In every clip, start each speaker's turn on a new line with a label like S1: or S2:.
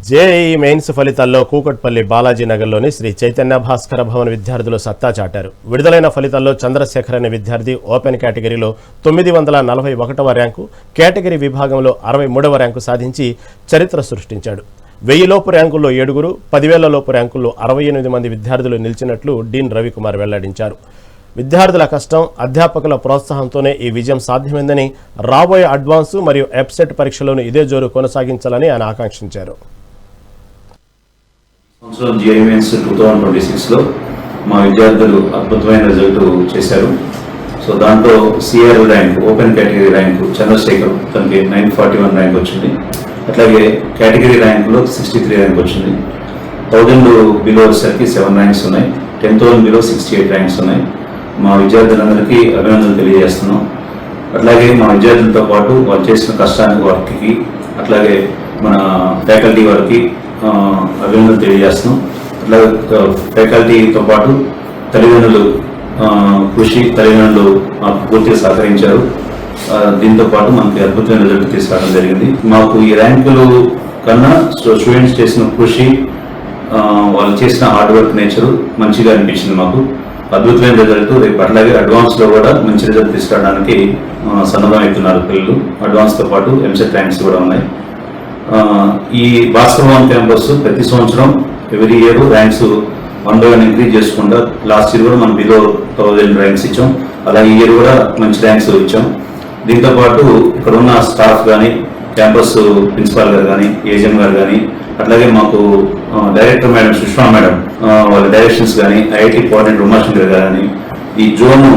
S1: JEE mains ఫలితాల్లో కూకట్పల్లి బాలాజీ నగర్లోని శ్రీ చైతన్య భాస్కర భవన్ విద్యార్థులు సత్తా చాటారు. విడుదలైన ఫలితాల్లో చంద్రశేఖర్ అనే విద్యార్థి ఓపెన్ కేటగిరీలో 941వ ర్యాంకు, కేటగిరీ విభాగంలో 63వ ర్యాంకు సాధించి చరిత్ర సృష్టించాడు. 1000 లోపు ర్యాంకుల్లో 7, 10,000 లోపు ర్యాంకుల్లో 68 మంది విద్యార్థులు నిలిచినట్లు డీన్ రవికుమార్ వెల్లడించారు. విద్యార్థుల కష్టం, అధ్యాపకుల ప్రోత్సాహంతోనే ఈ విజయం సాధ్యమైందని, రాబోయే అడ్వాన్సు మరియు ఎప్సెట్ పరీక్షలను ఇదే జోరు కొనసాగించాలని ఆయన ఆకాంక్షించారు.
S2: సంవత్సరం జేఈఈ మెయిన్స్ 2026లో మా విద్యార్థులు అద్భుతమైన రిజల్ట్ చేశారు. సో దాంట్లో CR rank, open category rank Chandrashekar తనకి 941 ర్యాంక్ వచ్చింది. అట్లాగే కేటగిరీ ర్యాంకులో 63 ర్యాంక్ వచ్చింది. 1000 బిలో వచ్చేసరికి 7 ర్యాంక్స్ ఉన్నాయి. 10,000 బిలో 68 ర్యాంక్స్ ఉన్నాయి. మా విద్యార్థులందరికీ అభినందనలు తెలియజేస్తున్నాం. అట్లాగే మా విద్యార్థులతో పాటు వాళ్ళు చేసిన కష్టానికి, వర్క్కి, అట్లాగే మన ఫ్యాకల్టీ వారికి అభినందనలు తెలియజేస్తున్నాం. అట్లాగే ఫ్యాకల్టీతో పాటు తల్లిదండ్రులు కృషి, తల్లిదండ్రులు మాకు పూర్తిగా సహకరించారు. దీంతో పాటు మనకి అద్భుతమైన రిజల్ట్ తీసుకురావడం జరిగింది. మాకు ఈ ర్యాంకులు కన్నా స్టూడెంట్స్ చేసిన కృషి, వాళ్ళు చేసిన హార్డ్ వర్క్ నేచరు మంచిగా అనిపించింది. మాకు అద్భుతమైన రిజల్ట్. రేపు అట్లాగే అడ్వాన్స్లో కూడా మంచి రిజల్ట్ తీసుకురావడానికి సన్నద్ధం అవుతున్నారు పిల్లలు. అడ్వాన్స్తో పాటు ఎంసెట్ ర్యాంక్స్ కూడా ఉన్నాయి. ఈ భాస్కర్ భవన్ క్యాంపస్ ప్రతి సంవత్సరం every year ranks 1 by 1 increase చేసుకుంటా. లాస్ట్ ఇయర్ కూడా మనం బిలో 1000 ర్యాంక్స్ ఇచ్చాం. అలాగే ఈ ఇయర్ కూడా మంచి ర్యాంక్స్ ఇచ్చాం. దీంతో పాటు ఇక్కడ ఉన్న స్టాఫ్ కానీ, క్యాంపస్ ప్రిన్సిపాల్ గారు కానీ, ఏజిఎం గారు కానీ, అట్లాగే మాకు డైరెక్టర్ మేడం సుష్మా మేడం వాళ్ళ డైరెక్షన్స్ కానీ, ఐఐటి కోఆర్డినేటర్ ఉమాశంకర్ గారు కానీ, ఈ zone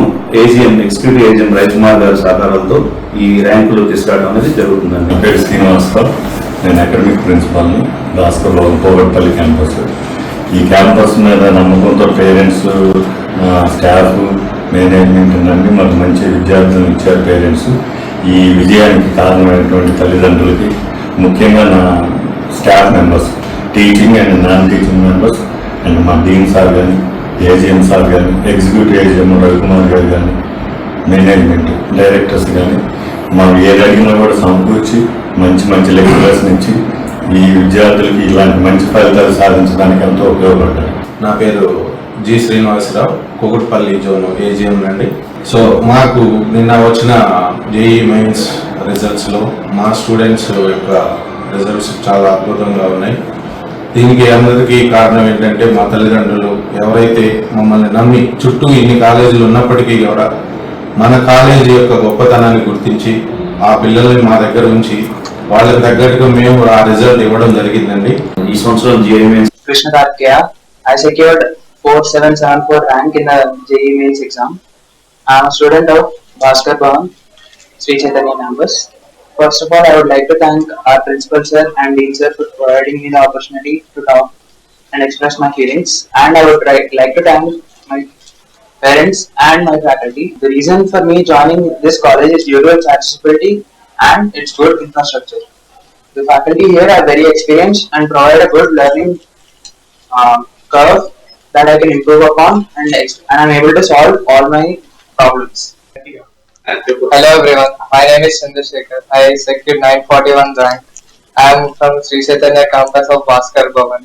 S2: AGM, executive AGM Ravikumar గారి సహకారాలతో ఈ ర్యాంకులు తీసుకురావడం అనేది జరుగుతుందండి.
S3: పేరు శ్రీనివాసరావు, నేను అకాడమిక్ ప్రిన్సిపాల్ని, భాస్కర్ భవన్ కూకట్పల్లి క్యాంపస్. ఈ క్యాంపస్ మీద నమ్మకంతో పేరెంట్స్, స్టాఫ్, మేనేజ్మెంట్ అన్ని మాకు మంచి విద్యార్థులను ఇచ్చారు పేరెంట్స్. ఈ విజయానికి కారణమైనటువంటి తల్లిదండ్రులకి, ముఖ్యంగా నా staff members, teaching and non teaching members, and మా డీన్ సార్ కానీ, ఏజిఎం సార్ కానీ, ఎగ్జిక్యూటివ్ ఏజిఎం రవికుమార్ గారు కానీ, మేనేజ్మెంట్ డైరెక్టర్స్ కానీ, మాకు ఏ అడిగినా కూడా సమకూర్చి మంచి మంచి లెక్చరర్స్ నుంచి ఈ విద్యార్థులకి ఇలాంటి మంచి ఫలితాలు సాధించడానికి ఎంతో ఉపయోగపడ్డాయి.
S4: నా పేరు G Srinivasa Rao, Kukatpally zone AGM అండి. సో మాకు నిన్న వచ్చిన జేఈఈ మెయిన్స్ రిజల్ట్స్లో మా స్టూడెంట్స్ యొక్క రిజల్ట్స్ చాలా అద్భుతంగా ఉన్నాయి. దీనికి అందరికీ కారణం ఏంటంటే మా తల్లిదండ్రులు ఎవరైతే మమ్మల్ని నమ్మి, చుట్టూ ఇన్ని కాలేజీలు ఉన్నప్పటికీ కూడా మన కాలేజీ యొక్క గొప్పతనాన్ని గుర్తించి ఆ పిల్లల్ని మా దగ్గర ఉంచి వాళ్ళకి తగ్గట్టుగా మేము ఆ రిజల్ట్ ఇవ్వడం జరిగిందండి.
S2: ఈ సంవత్సరం JEE mains
S5: Krishna, I secured 4774 rank in the JEE Mains exam. I am a student of Bhaskar Bhavan, Sri Chaitanya campus. First of all, I would like to thank our principal sir and dean sir for providing me the opportunity to talk and express my feelings. And I would like to thank my parents and my faculty. The reason for me joining this college is due to its accessibility and its good infrastructure. The faculty here are very experienced and provide a good learning curve that I can improve upon, and I am able to solve all my problems.
S6: Hello everyone, my name is Chandrasekhar. I secured 941 rank. I am from Sri Chaitanya campus of Bhaskar Bhavan.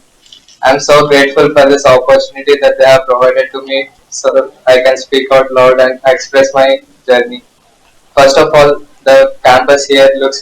S6: I am so grateful for this opportunity that they have provided to me so that I can speak out loud and express my journey. First of all, the campus here looks